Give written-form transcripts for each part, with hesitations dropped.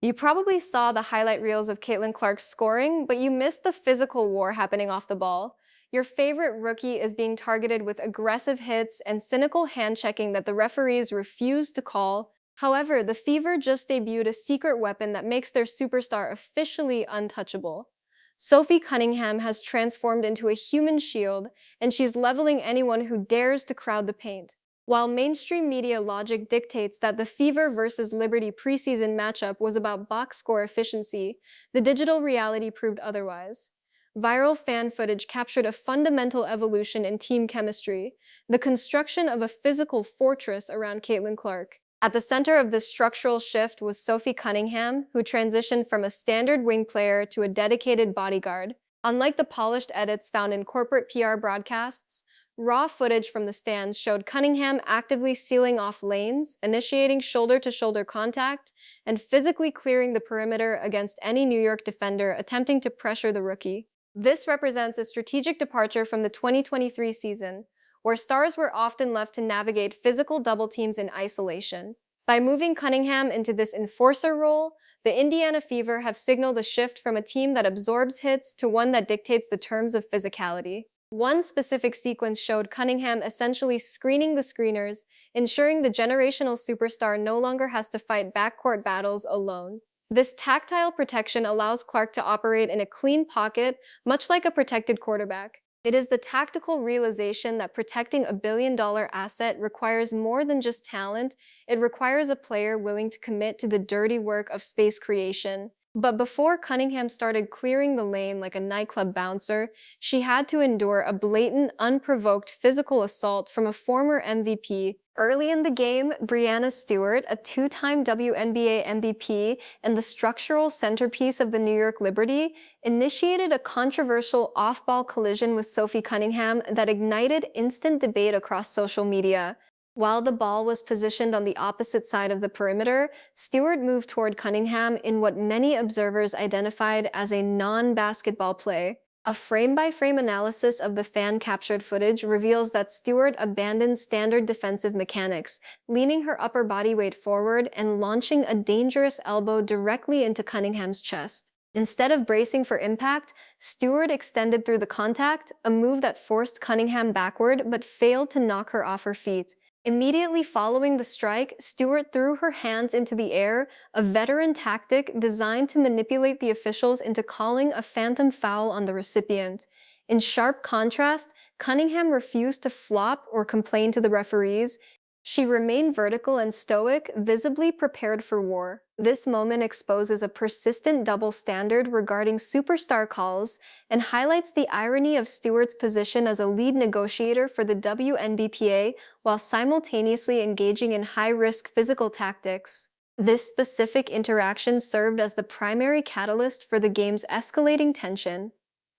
You probably saw the highlight reels of Caitlin Clark scoring, but you missed the physical war happening off the ball. Your favorite rookie is being targeted with aggressive hits and cynical hand-checking that the referees refuse to call. However, the Fever just debuted a secret weapon that makes their superstar officially untouchable. Sophie Cunningham has transformed into a human shield, and she's leveling anyone who dares to crowd the paint. While mainstream media logic dictates that the Fever versus Liberty preseason matchup was about box score efficiency, the digital reality proved otherwise. Viral fan footage captured a fundamental evolution in team chemistry, the construction of a physical fortress around Caitlin Clark. At the center of this structural shift was Sophie Cunningham, who transitioned from a standard wing player to a dedicated bodyguard. Unlike the polished edits found in corporate PR broadcasts, raw footage from the stands showed Cunningham actively sealing off lanes, initiating shoulder-to-shoulder contact, and physically clearing the perimeter against any New York defender attempting to pressure the rookie. This represents a strategic departure from the 2023 season, where stars were often left to navigate physical double teams in isolation. By moving Cunningham into this enforcer role, the Indiana Fever have signaled a shift from a team that absorbs hits to one that dictates the terms of physicality. One specific sequence showed Cunningham essentially screening the screeners, ensuring the generational superstar no longer has to fight backcourt battles alone. This tactile protection allows Clark to operate in a clean pocket, much like a protected quarterback. It is the tactical realization that protecting a billion-dollar asset requires more than just talent. It requires a player willing to commit to the dirty work of space creation. But before Cunningham started clearing the lane like a nightclub bouncer, she had to endure a blatant, unprovoked physical assault from a former MVP. Early in the game, Breanna Stewart, a two-time WNBA MVP and the structural centerpiece of the New York Liberty, initiated a controversial off-ball collision with Sophie Cunningham that ignited instant debate across social media. While the ball was positioned on the opposite side of the perimeter, Stewart moved toward Cunningham in what many observers identified as a non-basketball play. A frame-by-frame analysis of the fan-captured footage reveals that Stewart abandoned standard defensive mechanics, leaning her upper body weight forward and launching a dangerous elbow directly into Cunningham's chest. Instead of bracing for impact, Stewart extended through the contact, a move that forced Cunningham backward but failed to knock her off her feet. Immediately following the strike, Stewart threw her hands into the air, a veteran tactic designed to manipulate the officials into calling a phantom foul on the recipient. In sharp contrast, Cunningham refused to flop or complain to the referees. She remained vertical and stoic, visibly prepared for war. This moment exposes a persistent double standard regarding superstar calls and highlights the irony of Stewart's position as a lead negotiator for the WNBA while simultaneously engaging in high-risk physical tactics. This specific interaction served as the primary catalyst for the game's escalating tension.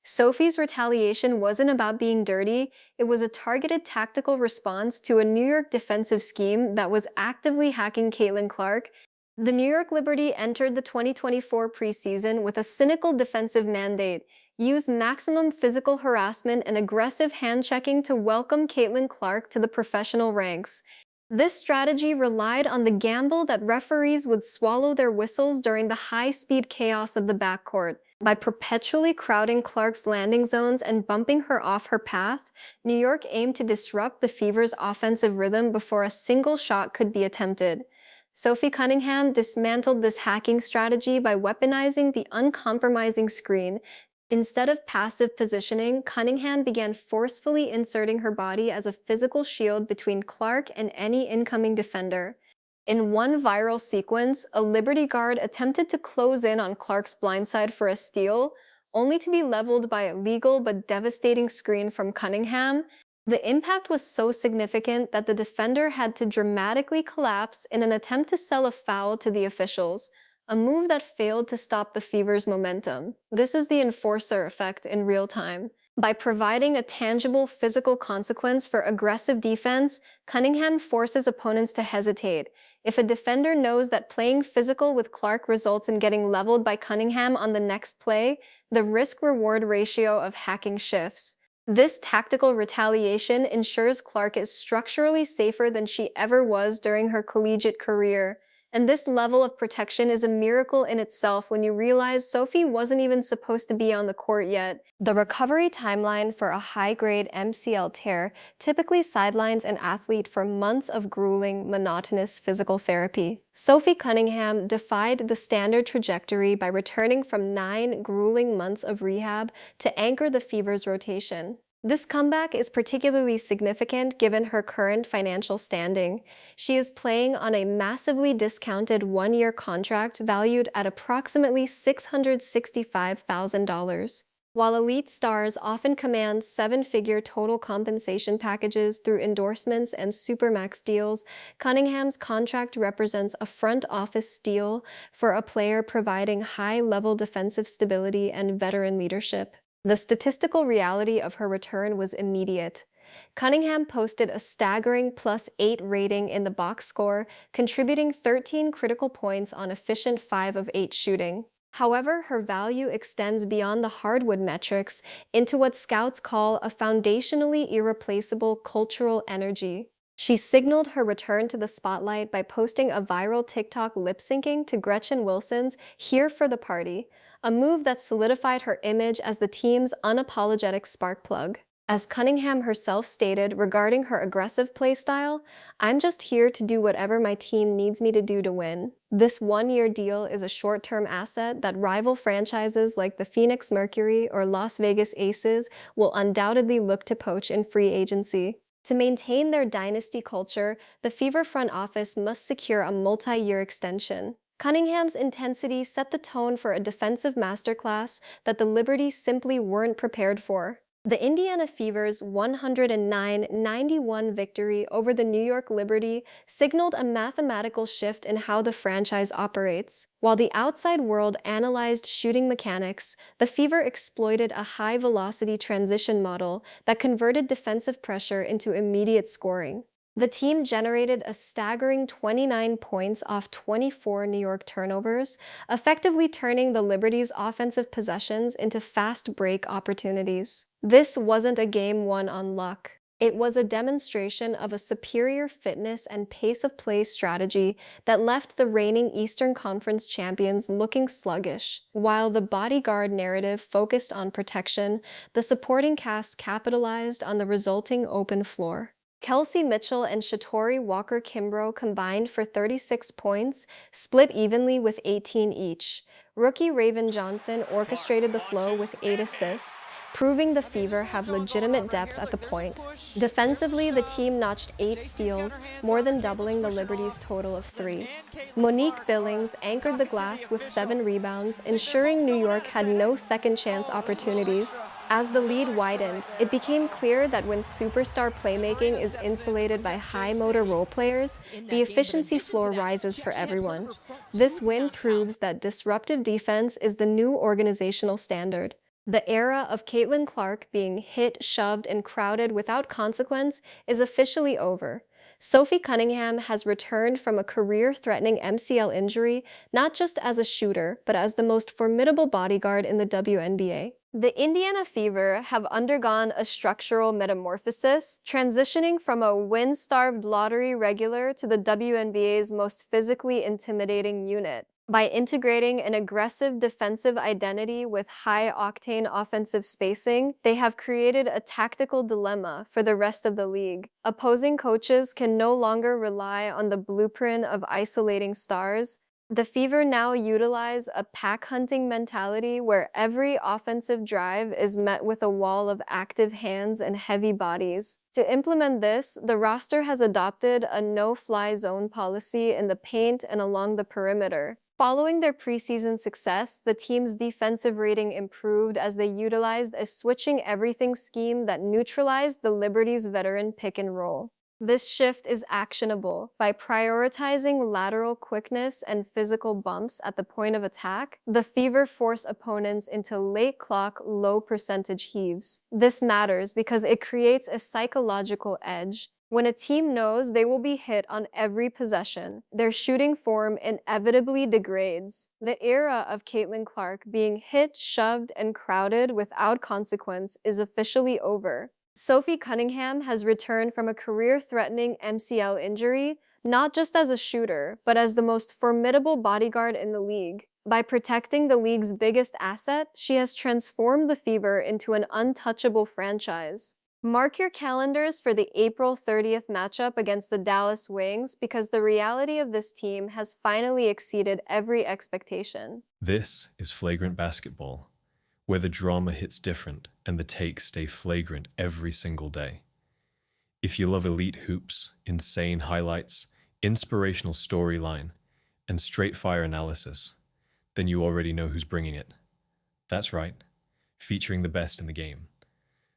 Sophie's retaliation wasn't about being dirty, it was a targeted tactical response to a New York defensive scheme that was actively hacking Caitlin Clark. The New York Liberty entered the 2024 preseason with a cynical defensive mandate: use maximum physical harassment and aggressive hand-checking to welcome Caitlin Clark to the professional ranks. This strategy relied on the gamble that referees would swallow their whistles during the high-speed chaos of the backcourt. By perpetually crowding Clark's landing zones and bumping her off her path, New York aimed to disrupt the Fever's offensive rhythm before a single shot could be attempted. Sophie Cunningham dismantled this hacking strategy by weaponizing the uncompromising screen. Instead of passive positioning, Cunningham began forcefully inserting her body as a physical shield between Clark and any incoming defender. In one viral sequence, a Liberty guard attempted to close in on Clark's blindside for a steal, only to be leveled by a legal but devastating screen from Cunningham. The impact was so significant that the defender had to dramatically collapse in an attempt to sell a foul to the officials, a move that failed to stop the Fever's momentum. This is the enforcer effect in real time. By providing a tangible physical consequence for aggressive defense, Cunningham forces opponents to hesitate. If a defender knows that playing physical with Clark results in getting leveled by Cunningham on the next play, the risk-reward ratio of hacking shifts. This tactical retaliation ensures Clark is structurally safer than she ever was during her collegiate career. And this level of protection is a miracle in itself when you realize Sophie wasn't even supposed to be on the court yet. The recovery timeline for a high-grade MCL tear typically sidelines an athlete for months of grueling, monotonous physical therapy. Sophie Cunningham defied the standard trajectory by returning from 9 grueling months of rehab to anchor the Fever's rotation. This comeback is particularly significant given her current financial standing. She is playing on a massively discounted one-year contract valued at approximately $665,000. While elite stars often command seven-figure total compensation packages through endorsements and supermax deals, Cunningham's contract represents a front office steal for a player providing high-level defensive stability and veteran leadership. The statistical reality of her return was immediate. Cunningham posted a staggering +8 rating in the box score, contributing 13 critical points on efficient 5 of 8 shooting. However, her value extends beyond the hardwood metrics into what scouts call a foundationally irreplaceable cultural energy. She signaled her return to the spotlight by posting a viral TikTok lip-syncing to Gretchen Wilson's "Here for the Party," a move that solidified her image as the team's unapologetic spark plug. As Cunningham herself stated regarding her aggressive play style, "I'm just here to do whatever my team needs me to do to win." This one-year deal is a short-term asset that rival franchises like the Phoenix Mercury or Las Vegas Aces will undoubtedly look to poach in free agency. To maintain their dynasty culture, the Fever front office must secure a multi-year extension. Cunningham's intensity set the tone for a defensive masterclass that the Liberty simply weren't prepared for. The Indiana Fever's 109-91 victory over the New York Liberty signaled a mathematical shift in how the franchise operates. While the outside world analyzed shooting mechanics, the Fever exploited a high-velocity transition model that converted defensive pressure into immediate scoring. The team generated a staggering 29 points off 24 New York turnovers, effectively turning the Liberty's offensive possessions into fast break opportunities. This wasn't a game won on luck. It was a demonstration of a superior fitness and pace of play strategy that left the reigning Eastern Conference champions looking sluggish. While the bodyguard narrative focused on protection, the supporting cast capitalized on the resulting open floor. Kelsey Mitchell and Shatori Walker-Kimbrough combined for 36 points, split evenly with 18 each. Rookie Raven Johnson orchestrated the flow with 8 assists, proving the Fever have legitimate depth at the point. Defensively, the team notched 8 steals, more than doubling the Liberty's total of 3. Monique Billings anchored the glass with 7 rebounds, ensuring New York had no second-chance opportunities. As the lead widened, it became clear that when superstar playmaking is insulated by high-motor role players, the efficiency floor rises for everyone. This win proves that disruptive defense is the new organizational standard. The era of Caitlin Clark being hit, shoved, and crowded without consequence is officially over. Sophie Cunningham has returned from a career-threatening MCL injury not just as a shooter, but as the most formidable bodyguard in the WNBA. The Indiana Fever have undergone a structural metamorphosis, transitioning from a win-starved lottery regular to the WNBA's most physically intimidating unit. By integrating an aggressive defensive identity with high-octane offensive spacing, they have created a tactical dilemma for the rest of the league. Opposing coaches can no longer rely on the blueprint of isolating stars. The Fever now utilize a pack-hunting mentality where every offensive drive is met with a wall of active hands and heavy bodies. To implement this, the roster has adopted a no-fly zone policy in the paint and along the perimeter. Following their preseason success, the team's defensive rating improved as they utilized a switching-everything scheme that neutralized the Liberty's veteran pick-and-roll. This shift is actionable. By prioritizing lateral quickness and physical bumps at the point of attack, the Fever force opponents into late-clock, low-percentage heaves. This matters because it creates a psychological edge. When a team knows they will be hit on every possession, their shooting form inevitably degrades. The era of Caitlin Clark being hit, shoved, and crowded without consequence is officially over. Sophie Cunningham has returned from a career-threatening MCL injury, not just as a shooter, but as the most formidable bodyguard in the league. By protecting the league's biggest asset, she has transformed the Fever into an untouchable franchise. Mark your calendars for the April 30th matchup against the Dallas Wings because the reality of this team has finally exceeded every expectation. This is flagrant basketball, where the drama hits different and the takes stay flagrant every single day. If you love elite hoops, insane highlights, inspirational storyline, and straight fire analysis, then you already know who's bringing it. That's right, featuring the best in the game.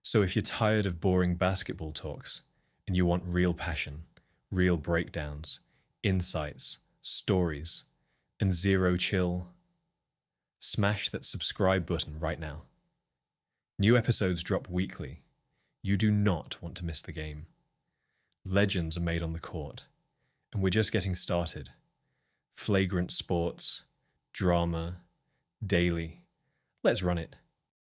So if you're tired of boring basketball talks and you want real passion, real breakdowns, insights, stories, and zero chill, smash that subscribe button right now. New episodes drop weekly. You do not want to miss the game. Legends are made on the court, and we're just getting started. Flagrant sports, drama, daily. Let's run it.